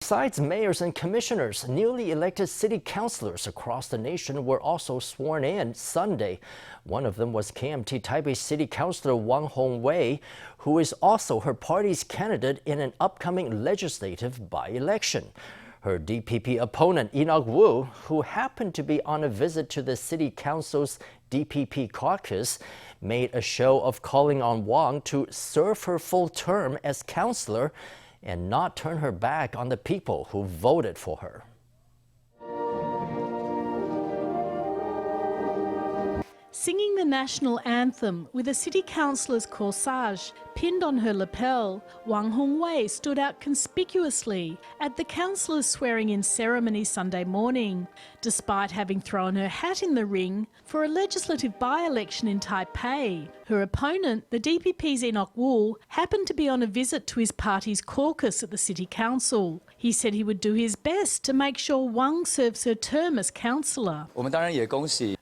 Besides mayors and commissioners, newly elected city councilors across the nation were also sworn in Sunday. One of them was KMT Taipei City Councilor Wang Hung-wei, who is also her party's candidate in an upcoming legislative by-election. Her DPP opponent, Enoch Wu, who happened to be on a visit to the city council's DPP caucus, made a show of calling on Wang to serve her full term as councilor and not turn her back on the people who voted for her. Singing the national anthem with a city councillor's corsage pinned on her lapel, Wang Hung-wei stood out conspicuously at the councillor's swearing-in ceremony Sunday morning, despite having thrown her hat in the ring for a legislative by-election in Taipei. Her opponent, the DPP's Enoch Wu, happened to be on a visit to his party's caucus at the City Council. He said he would do his best to make sure Wang serves her term as councillor.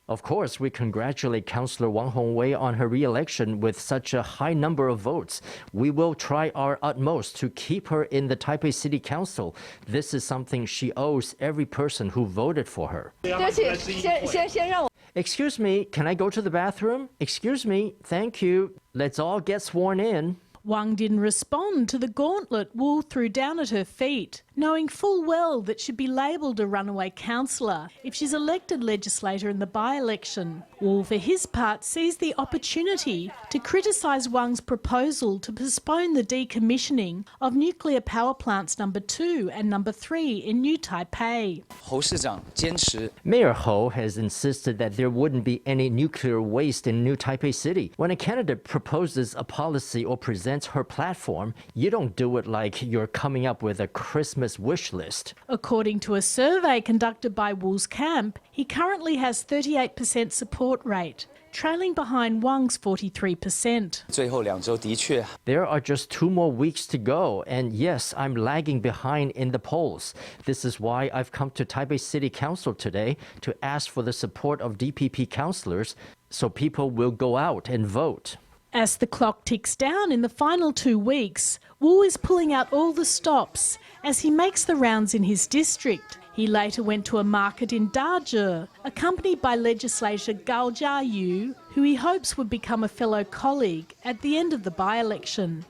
Of course, we congratulate Councillor Wang Hung-wei on her re-election with such a high number of votes. We will try our utmost to keep her in the Taipei City Council. This is something she owes every person who voted for her. Excuse me, can I go to the bathroom? Excuse me, thank you. Let's all get sworn in. Wang didn't respond to the gauntlet Wu threw down at her feet, knowing full well that she'd be labelled a runaway councillor if she's elected legislator in the by-election. Wu, for his part, seized the opportunity to criticise Wang's proposal to postpone the decommissioning of nuclear power plants number 2 and number 3 in New Taipei. Mayor Ho has insisted that there wouldn't be any nuclear waste in New Taipei City. When a candidate proposes a policy or presents her platform, you don't do it like you're coming up with a Christmas wish list. According to a survey conducted by Wu's camp, he currently has 38% support rate, trailing behind Wang's 43%. There are just 2 more weeks to go, and yes, I'm lagging behind in the polls. This is why I've come to Taipei City Council today to ask for the support of DPP councillors so people will go out and vote. As the clock ticks down in the final 2 weeks, Wu is pulling out all the stops as he makes the rounds in his district. He later went to a market in Dazhe, accompanied by legislator Gao Jiayu, who he hopes would become a fellow colleague at the end of the by-election.